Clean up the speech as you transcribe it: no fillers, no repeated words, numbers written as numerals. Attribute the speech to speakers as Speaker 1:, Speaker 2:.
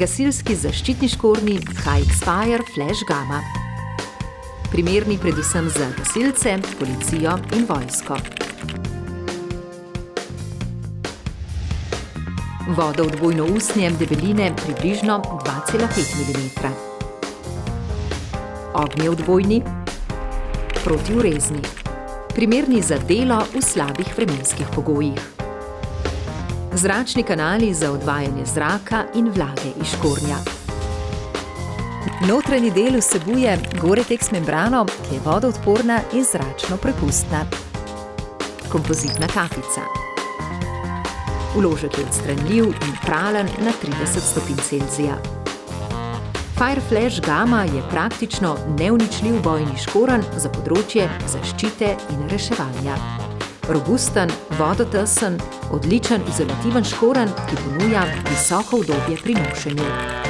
Speaker 1: Gasilski zaščitni škornji KX Fire Flash Gamma. Primerni predvsem za gasilce, policijo in vojsko. Vodoodbojno usnje debeline približno 2,5 mm. Ognjeodbojni, protiurezni. Primerni za delo v slabih vremenskih pogojih. Zračni kanali za odvajanje zraka in vlage iz škornja. Notranji del vsebuje Gore-Tex membrano, ki je vodoodporna in zračno prepustna. Kompozitna kapica. Vložek je odstranljiv in pralen na 30 stopinj Celzija. Fire Flash Gamma je praktično neuničljiv bojni škorenj za področje zaščite in reševanja. Robusten, vodotesen, odličen izolativen škorenj, ki ponuja visoko udobje pri nošenju.